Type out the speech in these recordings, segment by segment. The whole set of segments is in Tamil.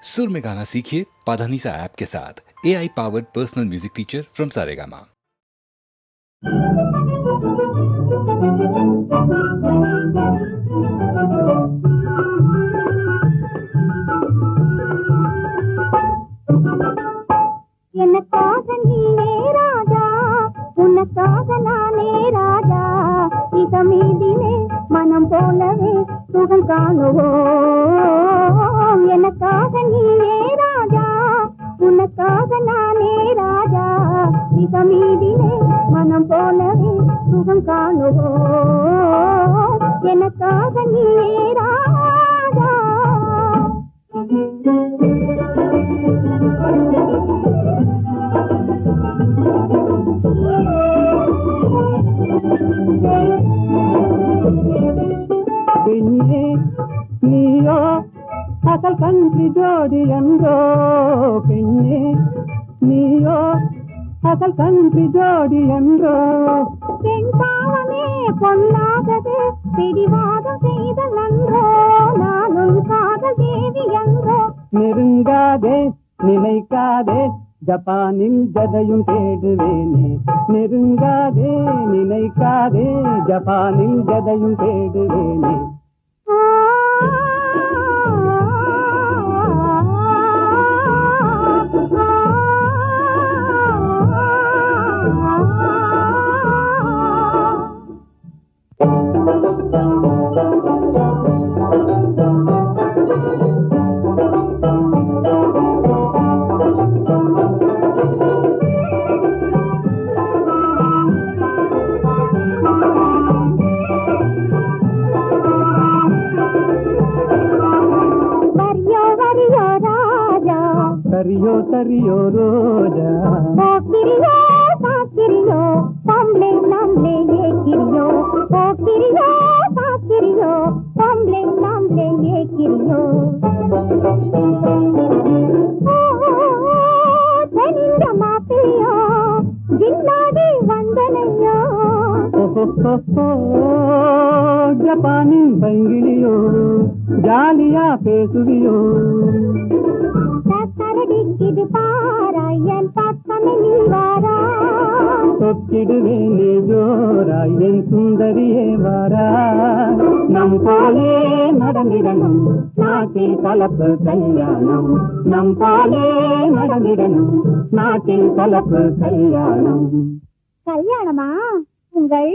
सुर में गाना सीखिए पाधानीसा ऐप के साथ। AI powered personal music teacher from Saregama. எனக்காக நீயே ராஜா, உனக்காக நானே ராஜா, இதமீதிலே மனம் போலவே சுகம் காணுவோம். எனக்காக நீயே ராஜா, உனக்காக நானே ராஜா, இதமீதிலே மனம் போலவே சுகம் காணுவோம். எனக்காக நீயே ராஜா. பெண்ணே நீயோ அசல் கன்றி ஜோடி என்றோ, பெண்ணே நீயோ அசல் கன்றி ஜோடி என்றோ. பெண் பாவமே பொல்லாதது, பிடிவாதம் செய்த நன்றோ, நானும் காதல் தேவி என்றோ. நெருங்காதே நினைக்காதே ஜப்பானில் ஜதையும் தேடுவேனே. நெருங்காதே நினைக்காதே ஜப்பானில் ஜதையும் தேடுவேனே. சரியோ சரியோ ரோஜா, போக்கிரியோ சாக்கிரியோ பொம்பளை நாம்ளே ஏக்கிரியோ, போக்கிரியோ சாக்கிரியோ பொம்பளை நாம்ளே ஏக்கிரியோ. தெரிந்த மாப்பிளையோ ஜில்லாடி வந்தனையோ, ஜப்பானின் பைங்கிலியோ ஜாலியா பேசுவியோ. இது பாராயன் பக்கமே நீ வாரா, தொக்கிடுவேன் நீ ஜோராய் என் சுந்தரியே வாரா. நம் போலே நடந்திடணும் நாட்டில் கலப்பு கல்யாணம், நம் போலே நடந்திடணும் நாட்டில் கலப்பு கல்யாணம். கல்யாணமா? உங்கள்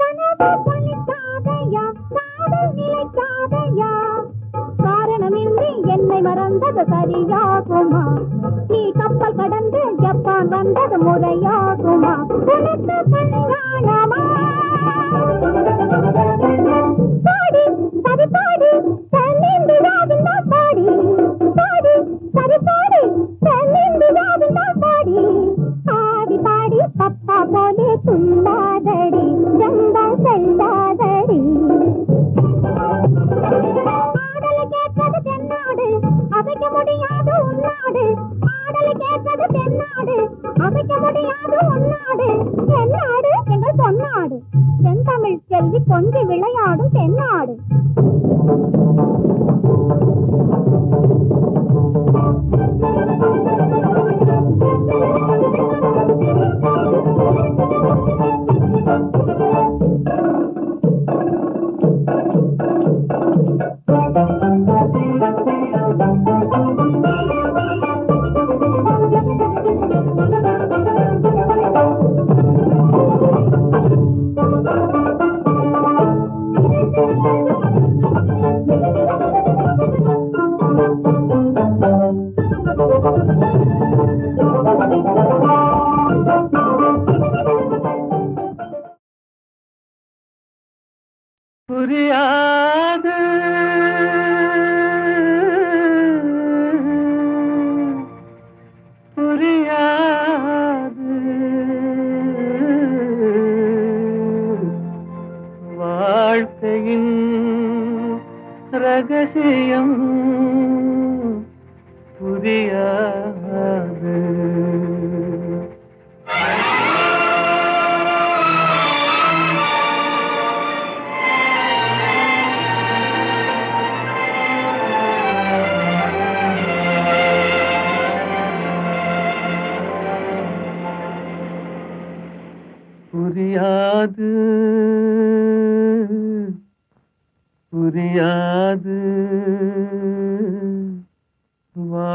கனவு பலிக்காதையா, காதல் நிலைக்காதையா, காரணமின்றி என்னை மறந்தது சரியாகுமா? நீ கப்பல் கடந்து ஜப்பான் வந்தது முறையாகுமா? உனக்கு கல்யாணமா? பாடி சரி பாடி தென்னிந்து ராவிந்தா பாடி, பாடி சரி பாடி தென்னிந்து ராவிந்தா பாடி, ஆடி பாடி பப்பா போலே துள்ளாதடி ஜம்பம் செல்லாதடி. ஆடலை கேட்பது தென்னாடு, அமைக்க முடியாது உன்னாடு, ஆடலை கேட்பது தென்னாடு, அமைக்க முடியாது உன்னாடு. தென்னாடு எங்கள் பொன்னாடு, தென்தமிழ் செல்வி கொஞ்சி விளையாடும் தென்னாடு. புரியாது புரியாது வாழ்க்கையின் ரகசியம் புரியாது.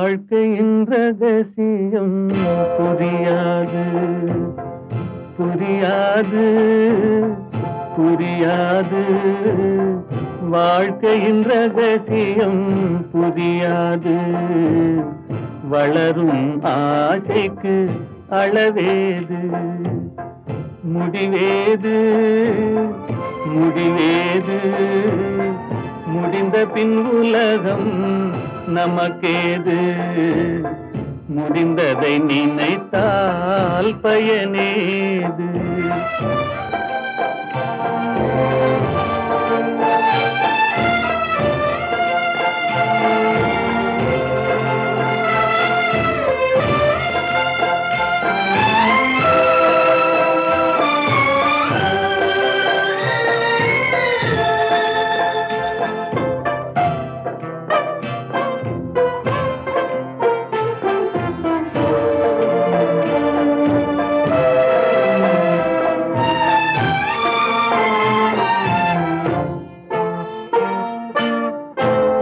வாழ்க்கையின் ரகசியம் புரியாது புரியாது புரியாது வாழ்க்கையின் ரகசியம் புரியாது வளரும் ஆசைக்கு அளவேது முடிவேது முடிவேது முடிந்த பின் உலகம் நமக்கேது முடிந்ததை நினைத்தால் பயனேது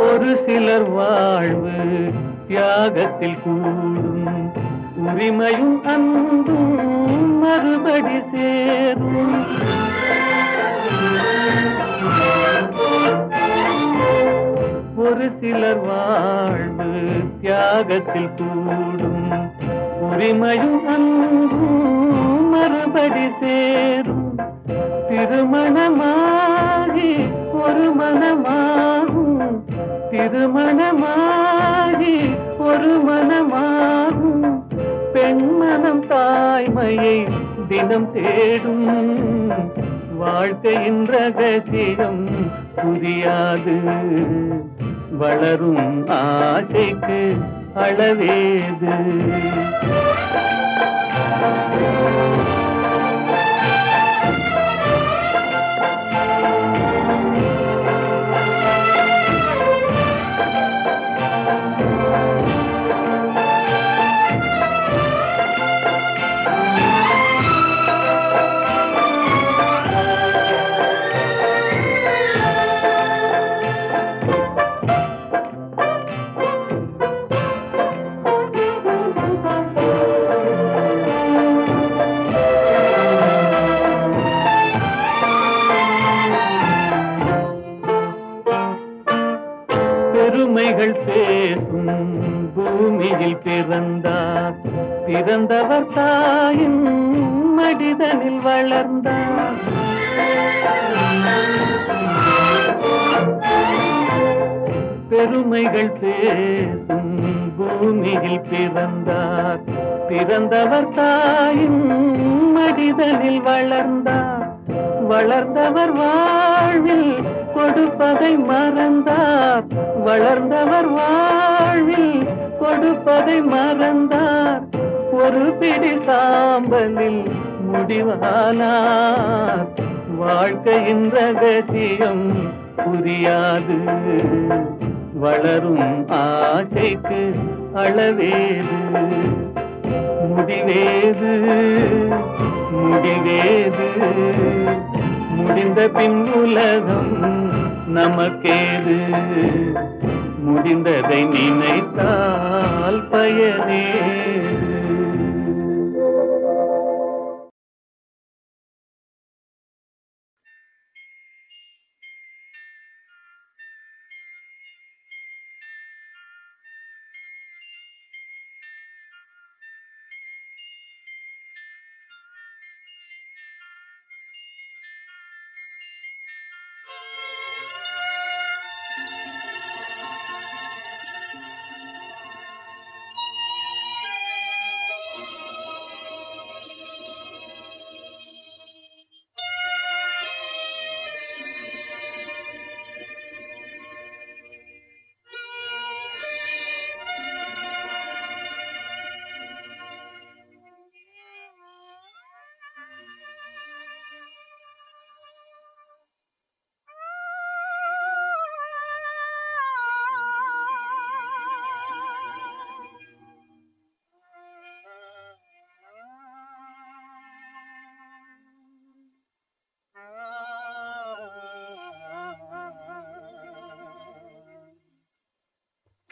ஒரு சிலர் வாழ்வு தியாகத்தில் கூடும் உரிமையும் அன்பும் மறுபடி சேரும் ஒரு சிலர் வாழ்வு தியாகத்தில் கூடும் உரிமையும் அன்பும் மறுபடி சேரும் திருமணமாகி ஒரு மனமாகும் திருமணமாகி ஒரு மனமாகும் பெண்மனம் தாய்மையை தினம் தேடும் வாழ்க்கையின் ரகசியம் புரியாது வளரும் ஆசைக்கு அளவேது பெருமைகள் பேசும் பூமியில் பிறந்தார் பிறந்தவர் தாயின் மடிதனில் வளர்ந்தார் பெருமைகள் பேசும் பூமியில் பிறந்தார் பிறந்தவர் தாயின் மடிதனில் வளர்ந்தார் வளர்ந்தவர் வாழ்வில் கொடுப்பதை மறந்தார் வளர்ந்தவர் வாழ்வில் கொடுப்பதை மறந்தார் ஒரு பிடி சாம்பலில் முடிவானார் வாழ்க்கையின் ரகசியம் புரியாது வளரும் ஆசைக்கு அளவேது முடிவேது முடிவேது முடிந்த பின் உலகம் நமக்கேது முடிந்ததை நினைத்தால் பயனேது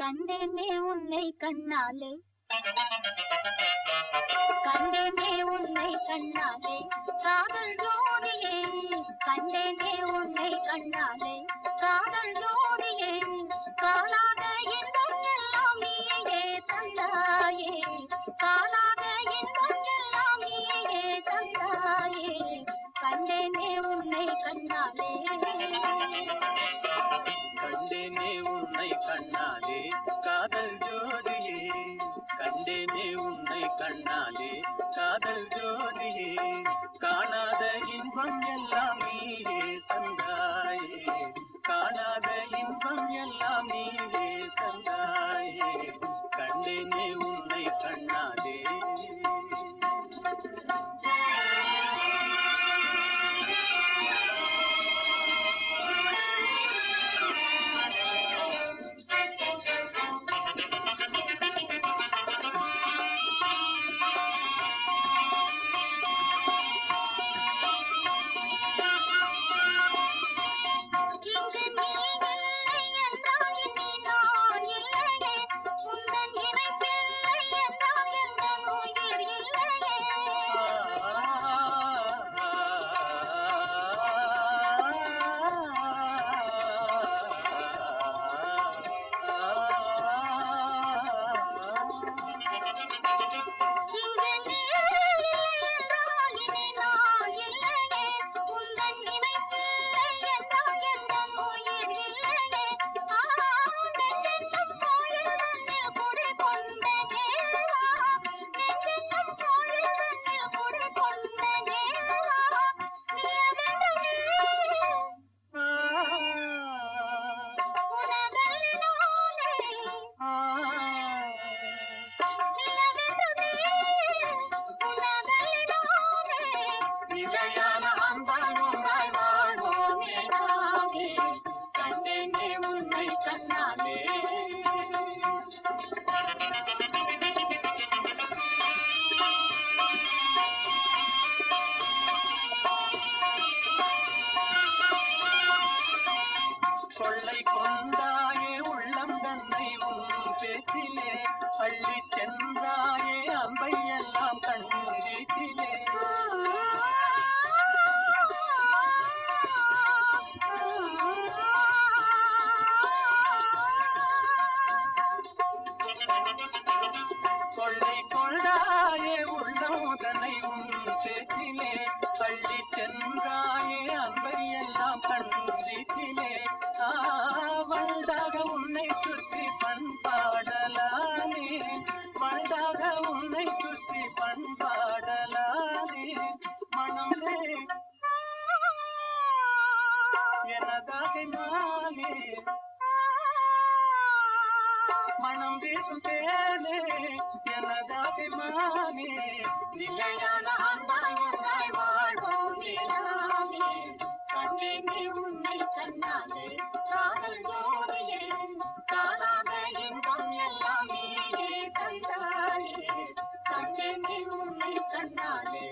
கண்டேனே உன்னை கண்ணாலே கண்டேனே உன்னை கண்ணாலே காதல் ஜோதியே கண்டேனே உன்னை கண்ணாலே காதல் ஜோதியே காணாத இன்பம் எல்லாம் நீயே தந்தாயே காணாத இன்பம் எல்லாம் நீயே தந்தாயே கண்டேனே உன்னை கண்ணாலே கண்டேனே உன்னை கண்ணாலே காதல் ஜோதியே கண்டேனே உன்னை கண்ணாலே காதல் ஜோதியே காணாத இன்பம் எல்லாம் நீயே தந்தாயே காணாத இன்பம் எல்லாம் நீயே தந்தாயே கண்டேனே உன்னை கண்ணாலே கொள்ளை கொண்டாயே உள்ளம் தன்னை உன் பேச்சிலே அள்ளி சென்றாயே அம்பை எல்லாம் கண்ணீச்சிலே கொள்ளை கொண்டாயே உள்ளம் தன்னை உன் பேச்சிலே அள்ளி சென்றாயே அம்பை எல்லாம் கண்ணீச்சிலே வண்டாக உன்னை சுற்றி பண்பாடலானே வண்டாக உன்னை சுற்றி பண்பாடலானே மனமே எனதாக நானே மனம் வீசும் தேனே எனதாக மானே நிலையான அன்பாய் ஒன்றாய் வாழ்வோம் நீலாமே கண்டேனே உன்னை கண்ணாலே காதல் ஜோதியே காணாத இன்பம் எல்லாம் நீயே தந்தாயே கண்டேனே உன்னை கண்ணாலே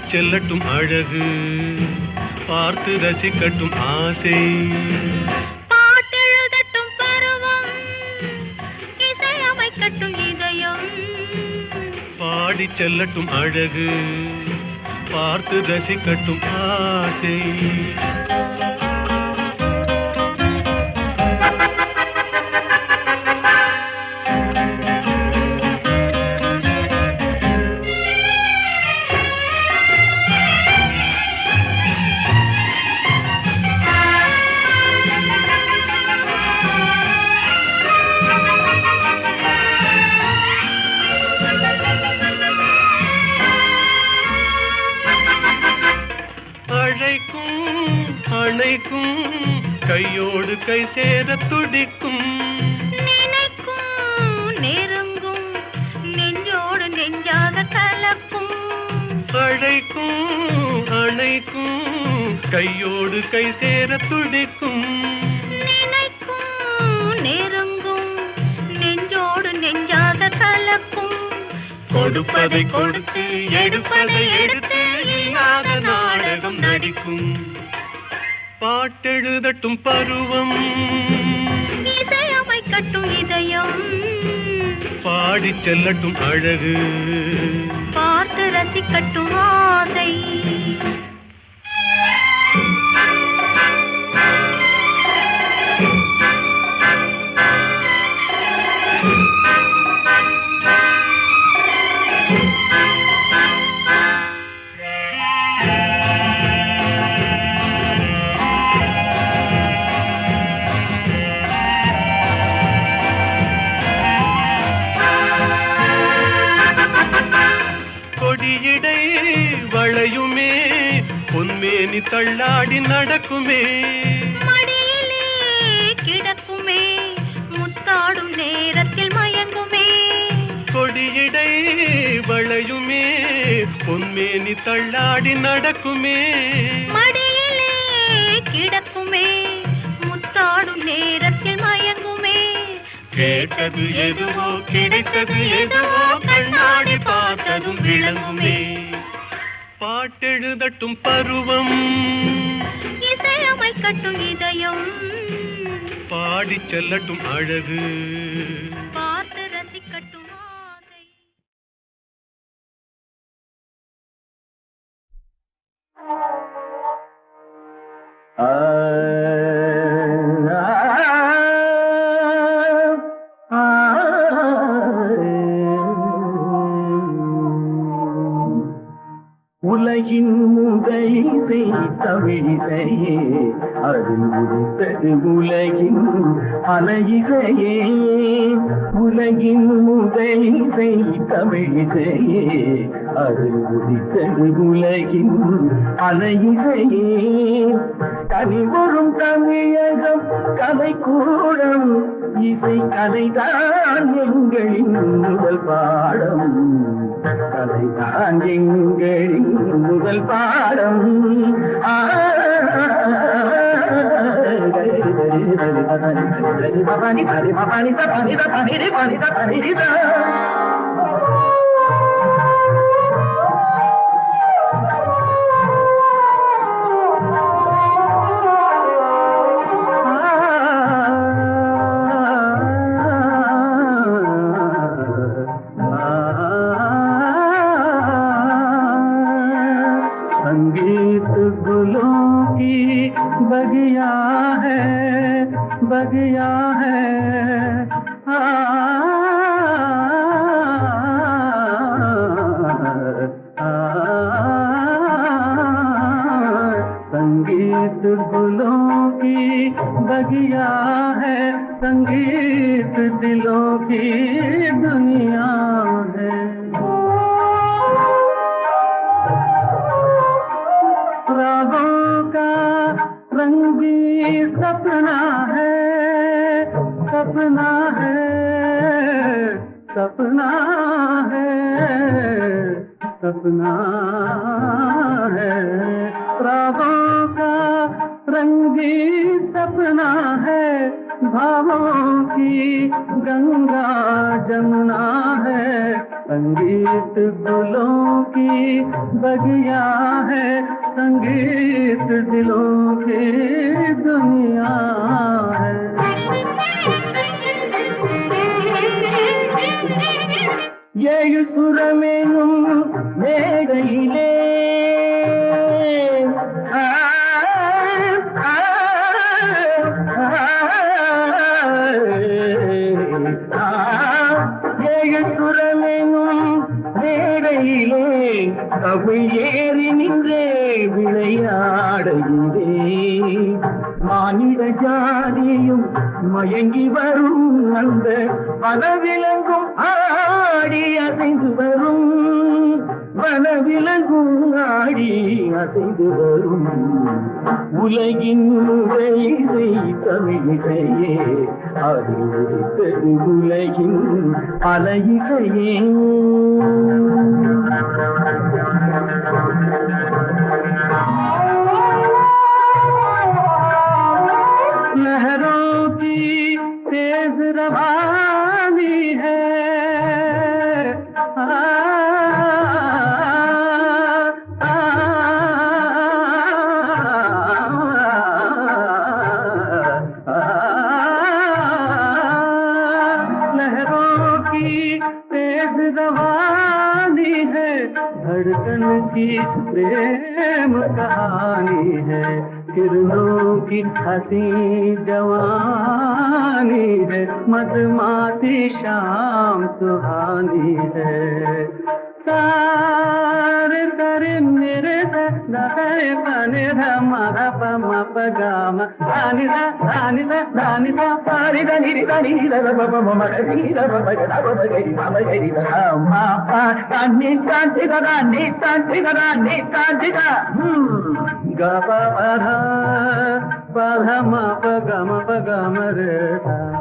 செல்லட்டும் அழகு பார்த்து ரசிக்கட்டும் ஆசை பாட்டெழுதட்டும் பருவம் இசையமைக்கட்டும் இதயம் பாடி செல்லட்டும் அழகு பார்த்து ரசிக்கட்டும் ஆசை அழைக்கும் கையோடு கை சேர துடிக்கும் நினைக்கும் நெருங்கும் நெஞ்சோடு நெஞ்சாக கலக்கும் அழைக்கும் அணைக்கும் கையோடு கை சேர துடிக்கும் நினைக்கும் நெருங்கும் நெஞ்சோடு நெஞ்சாக கலக்கும் கொடுப்பதை கொடுத்து எடுப்பதை எடுத்து இல்லாத நாடகம் நடிக்கும் பாட்டெழுதட்டும் பருவம் இசையமைக்கட்டும் இதயம் பாடிச் செல்லட்டும் அழகு பார்த்து ரசிக்கட்டும் ஆசை கொடியிடை வளையுமே பொன்மேனி தள்ளாடி நடக்குமே மடியிலே கிடக்குமே முத்தாடும் நேரத்தில் மயங்குமே கொடியிடை வளையுமே பொன்மேனி தள்ளாடி நடக்குமே மடியிலே கிடக்குமே முத்தாடும் நேரத்தில் மயங்குமே கேட்டது எதுவோ கிடைத்தது எதுவோ கண்ணாடி பார்த்ததும் விளங்குமே பாட்டெழுதட்டும் பருவம் இசையமைக்கட்டும் இதயம் பாடிச் செல்லட்டும் அழகு பார்த்து ரசிக்கட்டும் ஆசை உலகின் முதலிசை தமிழிசையே அதில் உதித்தது உலகின் அலையிசையே உலகின் முதலிசை தமிழிசையே அதில் உதித்தது உலகின் அலையிசையே கனிவரும் தமிழகம் கலைக்கூடம் இசை கலைதான் எங்களின் முதல் பாடம் கலைதான் எங்களின் முதல் பாடம் संगीत गुलों की बगिया है संगीत गुलों की बगिया है संगीत दिलों की दुनिया है रागों का रंगी सपना है सपना है सपना है सपना है रागों का रंगी सपना है भावों की गंगा जमुना है संगीत गुलों की बगिया है संगीत दिलों की दुनिया है ஏழு சுரமேனும் மேடையிலே ஏழு சுரமேனும் மேடையிலே தமிழ் ஏறி நின்றே விளையாடுகிறே மானிட ஜாதியும் மயங்கி வரும் அந்த பலவிலங்கும் ஆடி அசைந்து வரும் வனவிலங்கும் ஆடி அசைந்து வரும் உலகின் இசை தமிழிசையே அது ஒலித்தது உலகின் பல இசையே लहरों की तेज रवानी है लहरों की तेज रवानी है धड़कन की प्रेम कहानी है किरणों की हंसी जवानी है मधुमाती शाम सुहानी है सारे सरे मेरे से दसरे पने धमारा पमा पगाम दानी सा पारी दानी दानी दबा ममा दी दबा दबा गई मामा गई मा पा दानी दानी दानी दानी दानी दानी गा पा पा मा पगम पगम रे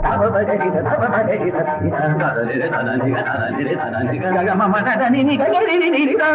दबा गई दबा गई दानी दानी दानी दानी गा ममा दानी नी गा नी नी नी गा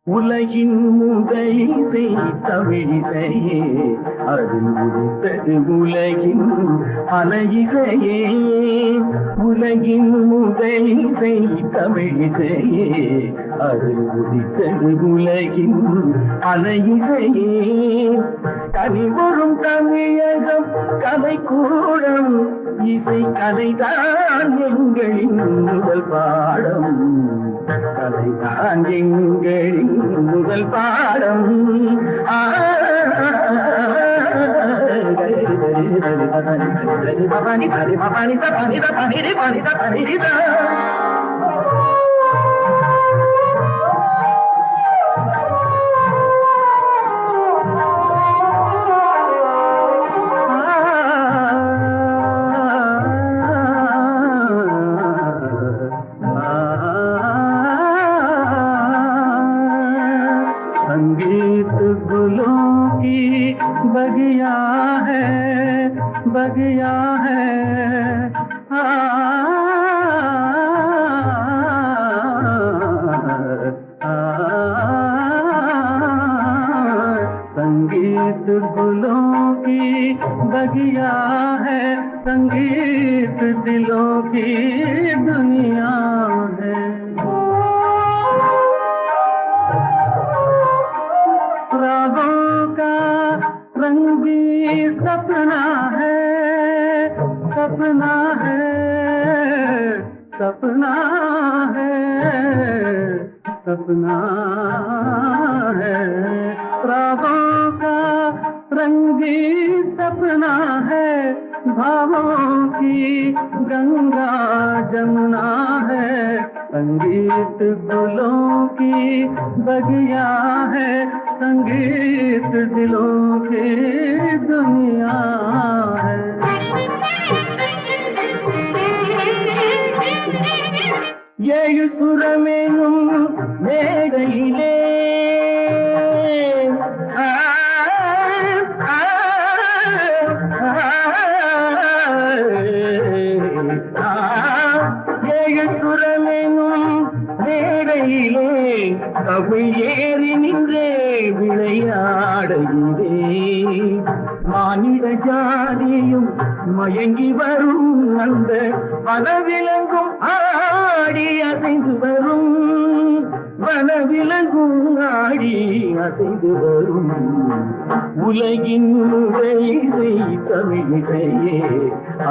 உலகின் முதலிசை தமிழிசையே அது உதித்தது உலகின் பல இசையே உலகின் முதலிசை தமிழிசையே அது உதித்தது உலகின் பல இசையே கனிவரும் தமிழகம் கலைக்கூடம் இசை கலைதான் எங்களின் முதல் பாடம் கலைதான் எங்களின் முதல் பாடம் संगीत गुलों की बगिया है संगीत गुलों की बगिया है संगीत दिलों की दुनिया है रागों का रंगी सपना है सपना है सपना है सपना है रागों का रंगी सपना है भावों की गंगा जमुना है संगीत गुलों की बगिया है संगीत दिलों की दुनिया है ஏழு சுரமேனும் மேடையிலே கனவு ஏறி நின்றே விளையாடுகிறே மானிட ஜாதியும் மயங்கி வரும் அந்த வனவிலங்கும் ஆடி அசைந்து வரும் வனவிலங்கும் ஆடி அசைந்து வரும் உலகின் இசை தமிழிசையே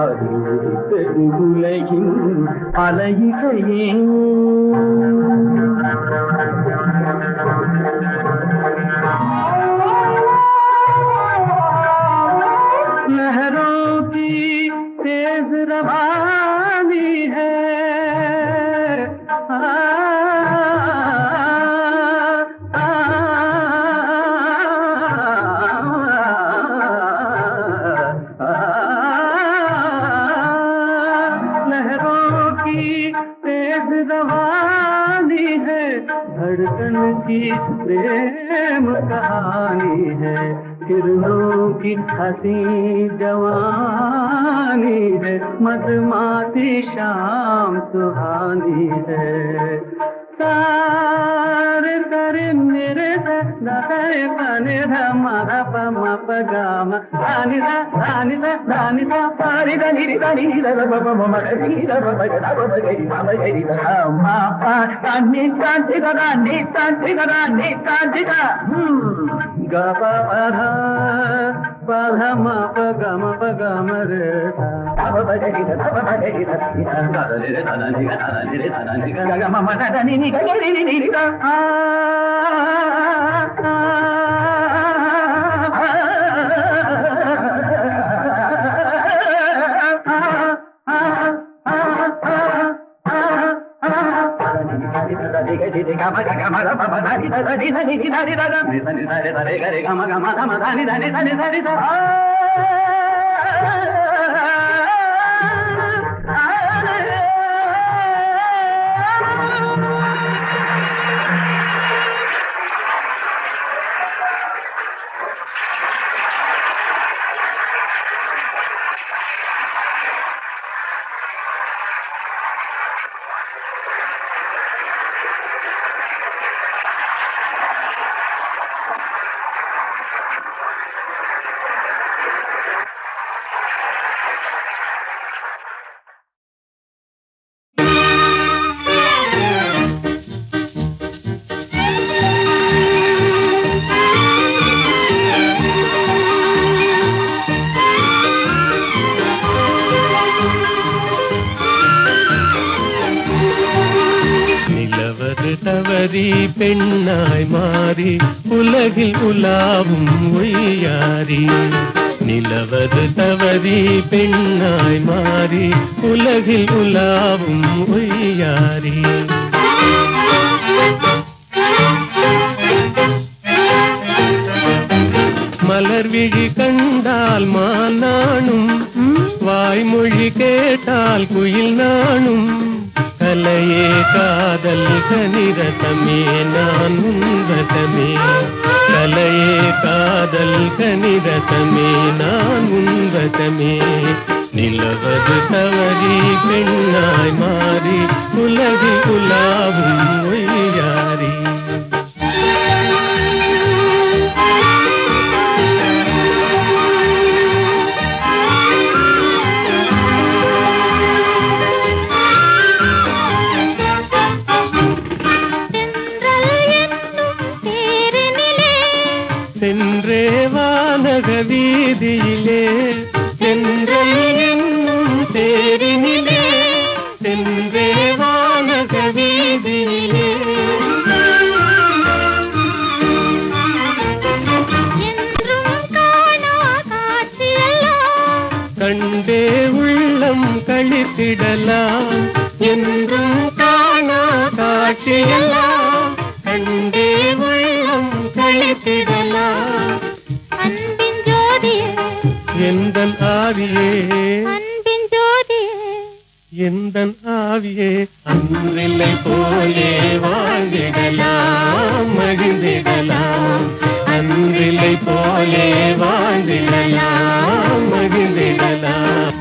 அது உதித்தது உலகின் பல இசையே लहरों की तेज रवानी है लहरों की तेज रवानी है धड़कन की प्रेम कहानी है किरणों की हंसी जवानी है मधुमाती शाम सुहानी है सारे सरे मेरे से दरे पने धमारा पम पगाम दानी सा पारी दानी दानी दा ममरी दा बगरी मामा गरी दा मापा दानी तांती दा गपा पधा मा पगम रे दा बगरी दा रे दानी गा मामा दानी नी नी दा தவறி பெண்ணாய் மாறி உலகில் உலாவும் ஒய்யாரி நிலவது தவறி பெண்ணாய் மாறி உலகில் உலாவும் ஒய்யாரி மலர் விழி கண்டால் மானானும் வாய்மொழி கேட்டால் குயில் நானும் கலையே காதல் கனிரதமே நான் உன்வசமே கலையே காதல் கனிரதமே நான் உன்வசமே நிலவது தவறி பெண்ணாய் மாறி உலகில் உலாவும் ஒய்யாரி சென்றே வானக வீதியிலே சென்றல் என்னும் தேரினிலே சென்றே வானக வீதியிலே கண்டே உள்ளம் கழித்திடலாம் என்றும் காணா காட்சியெல்லாம் கண்டே உள்ளம் கழித்திடலாம் அன்பின் ஜோதியே எந்தன் ஆவியே அன்பின் ஜோதியே எந்தன் ஆவியே அன்றில்லை போலே வாழ்ந்திடலாம் மகிழ்ந்திடலாம் அன்றில்லை போலே வாழ்ந்திடலாம் மகிழ்ந்திடலாம்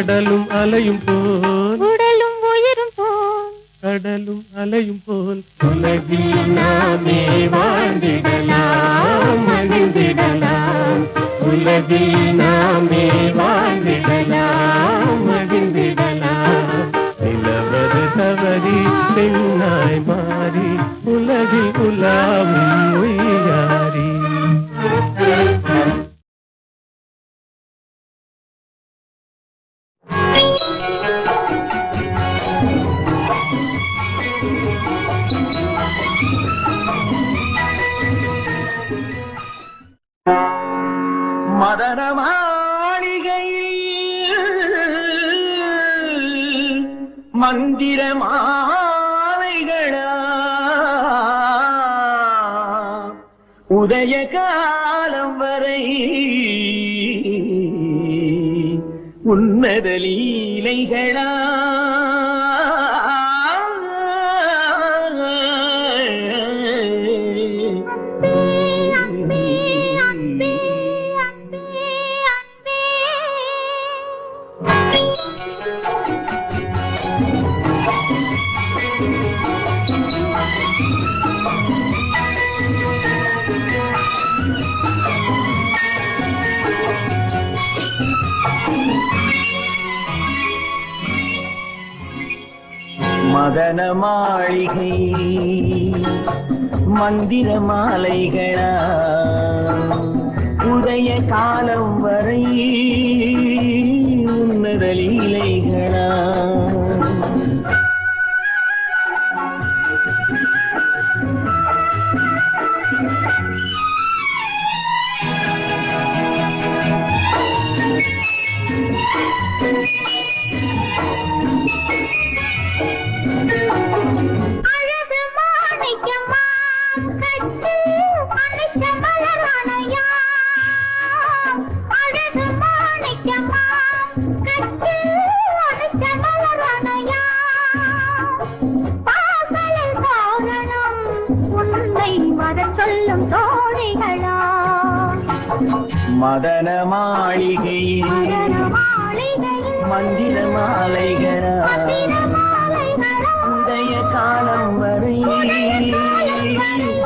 கடலும் அலையும் போல் உடலும் உயிரும் போல் கடலும் அலையும் போல் உலகில் நாமே வாழ்ந்திடலாம் மகிழ்ந்திடலாம் உலகில் நாமே வாழ்ந்திடலாம் மகிழ்ந்திடலாம் நிலவது தவறி பெண்ணாய் மாறி உலகில் உலாவும் உய்யாரி மதன மாளிகையில் மந்திர மாலைகளா உதய காலம் வரை உன்னத லீலைகளா மதன மாளிகை மந்திர மாலைகளா உதய காலம் வரை உன்னத லீலைகளா மதன மாளிகையில் மந்திர மாலைகளா உதய காலம் வரை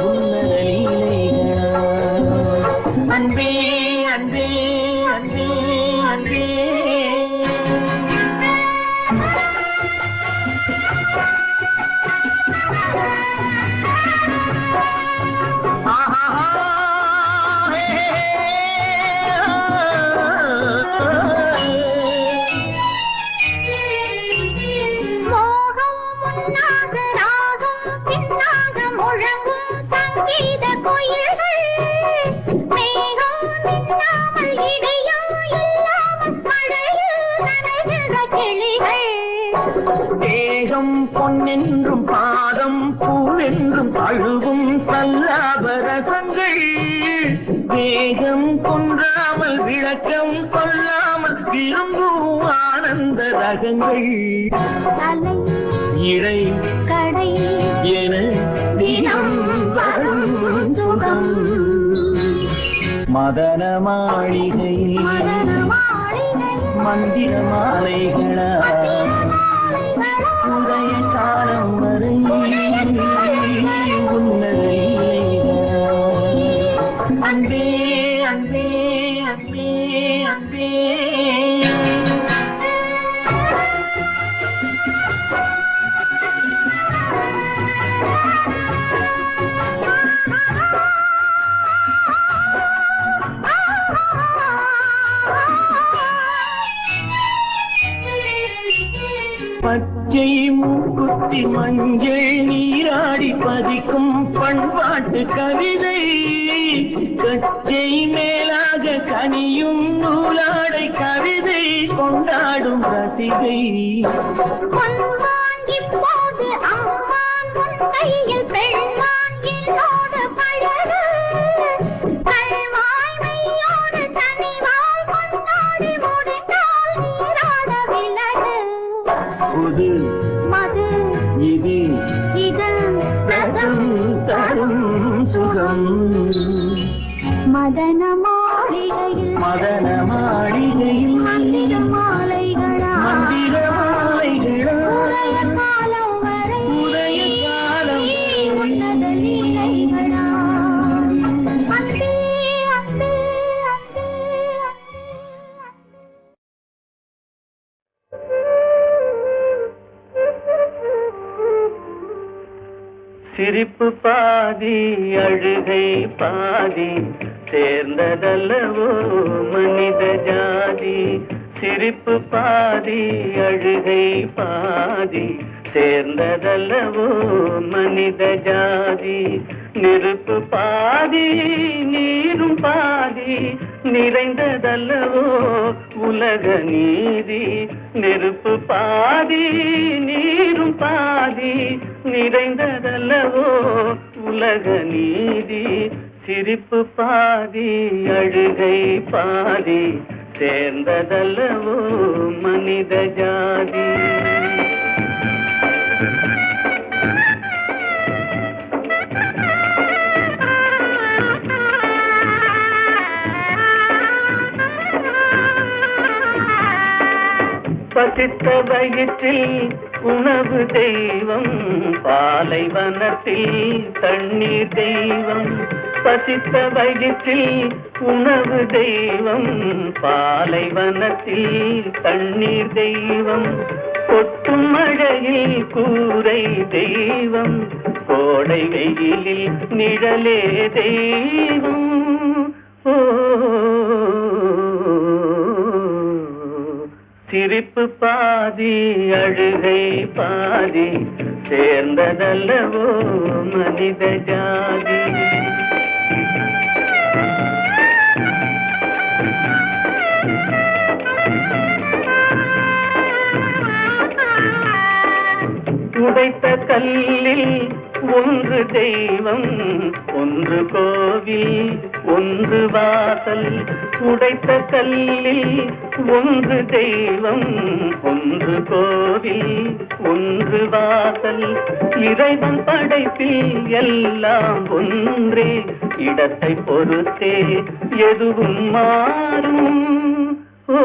உன்னத லீலைகளா அன்பே அன்பே அன்பே அன்பே தேகம் பொன்னென்றும் பாதம் பூவென்றும் தழுவும் சல்லாபரசங்கள் வேகம் கொன்றாமல் விளக்கம் சொல்லாமல் விரும்பும் ஆனந்த ரகங்கள் இடை கடை என தினம் வரும் சுகம் மதன மாளிகையில் மந்திர மாலைகளா உதய காலம் வரை உன்னத லீலைகளா அன்பே அன்பே அன்பே அன்பே பச்சை மூக்குத்தி மஞ்சள் நீராடி பதிக்கும் பண்பாட்டு கவிதை கச்சை மேலாக கனியும் நூலாடை கவிதை கொண்டாடும் ரசிகை கையில் பெண்மான் என்னோடு பழகு கல்வாய்மையோடு தனிவாய் கொண்டாடி முடிந்தால் நீராட விலகு புது மது இது இது ரசம் தரும் சுகம் மதன மாளிகையில் மந்திர மாலைகளா சிரிப்பு பாதி அழுகை பாதி சேர்ந்ததல்லவோ மனித ஜாதி. சிரிப்பு பாதி அழுகை பாதி சேர்ந்ததல்லவோ மனித ஜாதி. நெருப்பு பாதி நீரும் பாதி நிறைந்ததல்லவோ உலக நீதி. நெருப்பு பாதி நீரும் பாதி நிறைந்ததல்லவோ உலக நீதி. சிரிப்பு பாதி அழுகை பாதி சேர்ந்ததல்லவோ மனித ஜாதி. பசித்த வயிற்றில் உணவு தெய்வம், பாலைவனத்தில் தண்ணீர் தெய்வம். பசித்த வயிற்றில் உணவு தெய்வம், பாலைவனத்தில் தண்ணீர் தெய்வம். கொட்டும் மழையில் கூரை தெய்வம், கோடை வெயிலில் நிழலே தெய்வம். ஓ சிரிப்பு பாதி அழுகை பாதி சேர்ந்ததல்லவோ மனித ஜாதி. உடைத்த கல்லில் ஒன்று தெய்வம், ஒன்று கோவில், ஒன்று வாசல். உடைத்த கல்லில் ஒன்று தெய்வம், ஒன்று கோவில், ஒன்று வாசல். இறைவன் படைப்பில் எல்லாம் ஒன்றே, இடத்தை பொறுத்தே எதுவும் மாறும். ஓ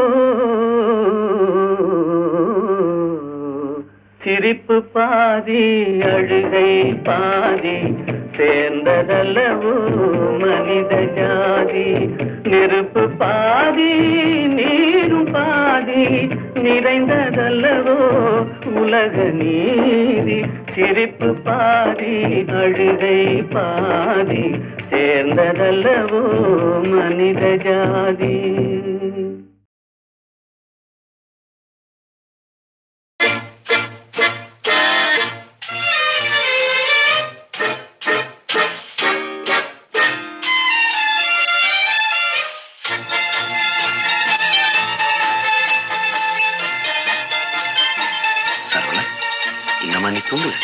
சிரிப்பு பாதி அழுகை பாதி சேர்ந்ததல்லவோ மனித ஜாதி. நெருப்பு பாதி நீரும் பாதி நிறைந்ததல்லவோ உலக நீதி. சிரிப்பு பாதி அழுகை பாதி சேர்ந்ததல்லவோ மனித ஜாதி. இன்னமா நீ தூங்கல?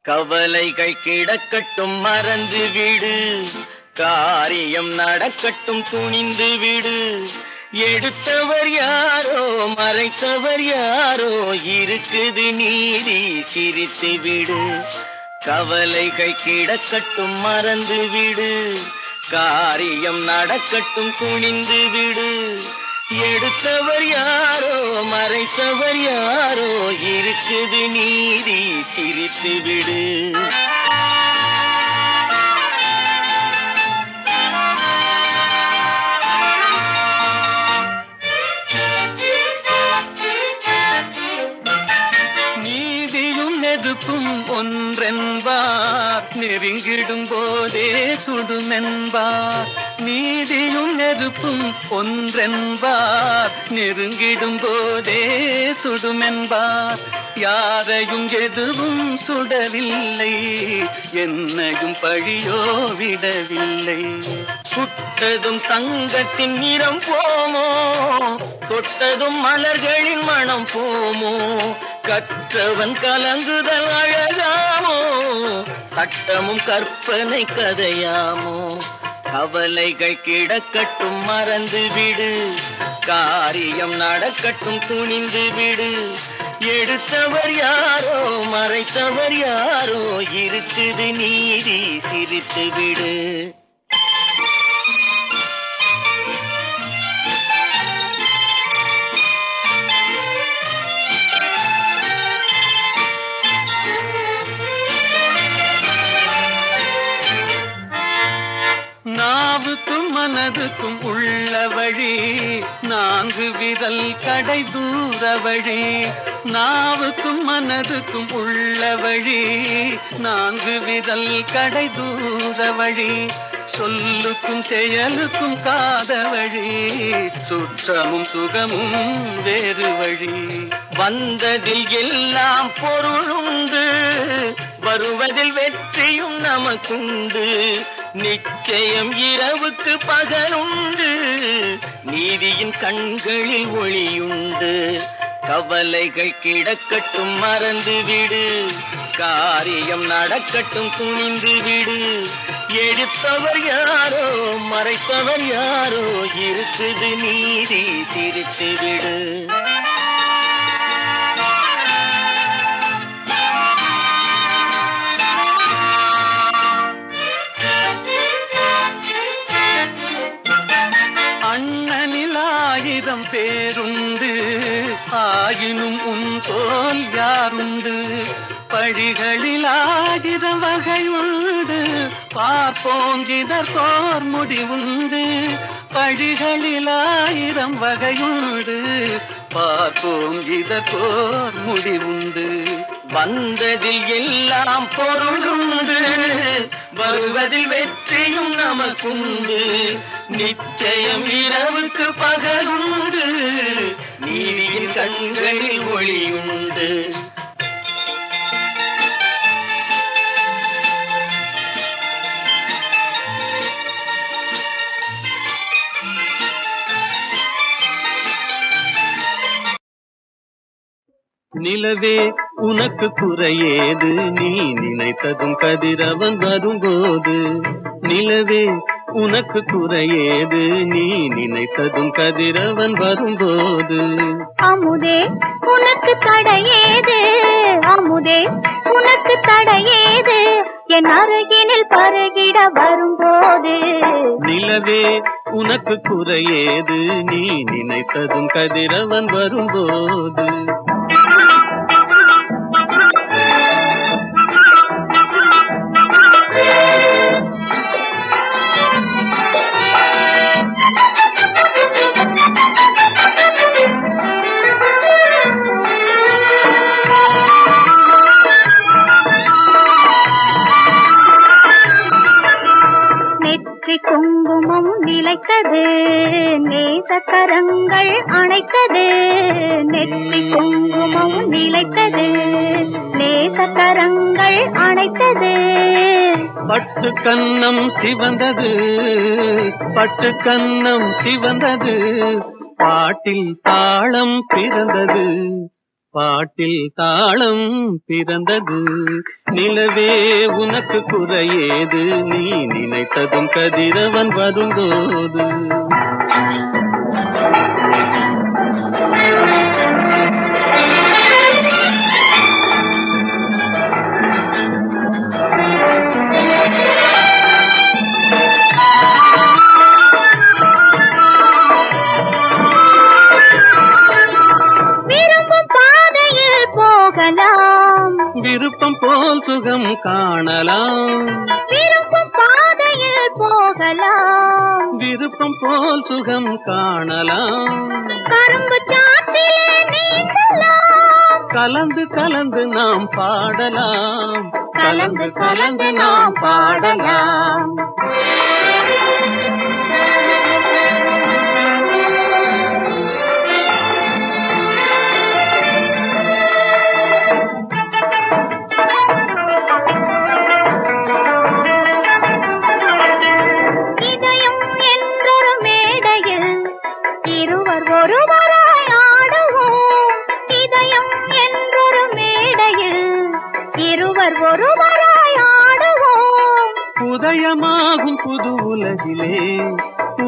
கவலைகள் கிடக்கட்டும் மறந்து விடு, காரியம் நடக்கட்டும் துணிந்து விடு. எடுத்தவர் யாரோ மறைத்தவர் யாரோ, இருக்குது நீதி சிரித்து விடு. கவலைகள் கிடக்கட்டும் மறந்து விடு, காரியம் நடக்கட்டும் துணிந்து விடு. எடுத்தவர் யாரோ மறைத்தவர் யாரோ, இருக்குது நீதி சிரித்து விடு. நீதியும் நெருப்பும் ஒன்றென்பார், நெருங்கிடும் போதே சுடுமென்பார். நீதியும் நெருப்பும் ஒன்றென்பார், நெருங்கிடும் போதே சுடுமென்பார். யாரையும் எதுவும் சுடவில்லை, என்னையும் பழியோ விடவில்லை. சுட்டதும் தங்கத்தின் நிறம் போமோ, தொட்டதும் மலர்களின் மனம் போமோ. கற்றவன் கலங்குதல் அழகாமோ, சட்டமும் கற்பனை கதையாமோ. கவலைகள் கிடக்கட்டும் மறந்து விடு, காரியம் நடக்கட்டும் துணிந்து விடு. எடுத்தவர் யாரோ மறைத்தவர் யாரோ, இருக்குது நீதி சிரித்து விடு. நாவுக்கும் மனதுக்கும் உள்ள வழி, 4 விரல் கடை தூர வழி. நாவுக்கும் மனதுக்கும் உள்ள வழி, 4 விரல் கடை தூர வழி. சொல்லுக்கும் செயலுக்கும் காத வழி, சுற்றமும் சுகமும் வேறு வழி. வந்ததில் எல்லாம் பொருளுண்டு, வருவதில் வெற்றியும் நமக்குண்டு. நிச்சயம் இரவுக்கு பகலுண்டு, நீதியின் கண்களில் ஒளியுண்டு. கவலைகள் கிடக்கட்டும் மறந்துவிடு, காரியம் நடக்கட்டும் துணிந்து விடு. எடுத்தவர் யாரோ மறைத்தவர் யாரோ, இருக்குது நீதி சிரித்து விடு. அண்ணனில் 1000 பேருண்டு, ஆயினும் உன் போல் யாருண்டு. பழிகளில் 1000 வகையுண்டு, பார்ப்போம் இதற்கோர் முடிவுண்டு. பழிகளில் 1000 வகையுண்டு, பார்ப்போம் இதற்கோர் முடிவுண்டு. வந்ததில் எல்லாம் பொருளுண்டு, வருவதில் வெற்றியும் நமக்குண்டு. நிச்சயம் இரவுக்கு பகலுண்டு, நீதியின் கண்களில் ஒளியுண்டு. நிலவே உனக்கு குறையேது, நீ நினைத்ததும் கதிரவன் வரும்போது. நிலவே உனக்கு குறையேது, நீ நினைத்ததும் கதிரவன் வரும்போது. அமுதே உனக்கு தடையேது, அமுதே உனக்கு தடையேது, என் அருகினில் பருகிட வரும்போது. நிலவே உனக்கு குறையேது, நீ நினைத்ததும் கதிரவன் வரும்போது. குங்குமம் நிலைத்தது, நேசக்கரங்கள் அணைத்தது. நெற்றி குங்குமம் நிலைத்தது, நேசக்கரங்கள் அணைத்தது. பட்டு கன்னம் சிவந்தது, பட்டு கன்னம் சிவந்தது. பாட்டில் தாளம் பிறந்தது, பாட்டில் தாளம் பிறந்தது. நிலவே உனக்கு குறையேது, நீ நினைத்ததும் கதிரவன் வரும்போது. விருப்பம் போல் சுகம் காணலாம், விருப்பம் பாதையில் போகலாம். விருப்பம் போல் சுகம் காணலாம். கரும்பு சாற்றிலே நீந்தலாம், கலந்து கலந்து நாம் பாடலாம், கலந்து கலந்து நாம் பாடலாம். ஒருவராய் ஆடுவோம், இதயம் என்றொரு மேடையில் இருவர் ஒருவராய் ஆடுவோம். உதயமாகும் புது உலகிலே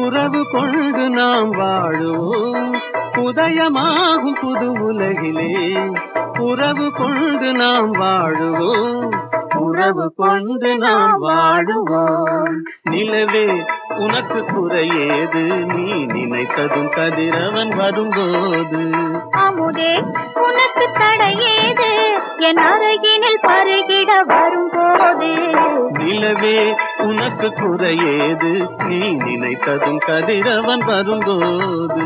உறவு கொண்டு நாம் வாழுவோம். உதயமாகும் புது உலகிலே உறவு கொண்டு நாம் வாழுவோம், உறவு கொண்டு நாம் வாழுவோம். நிலவே உனக்கு குறையேது, நீ நினைத்ததும் கதிரவன் வரும்போது. அமுதே உனக்கு தடையேது, என் அருகினில் பருகிட வரும்போது. நிலவே உனக்கு குறையேது நீ நினைத்ததும் கதிரவன் வரும்போது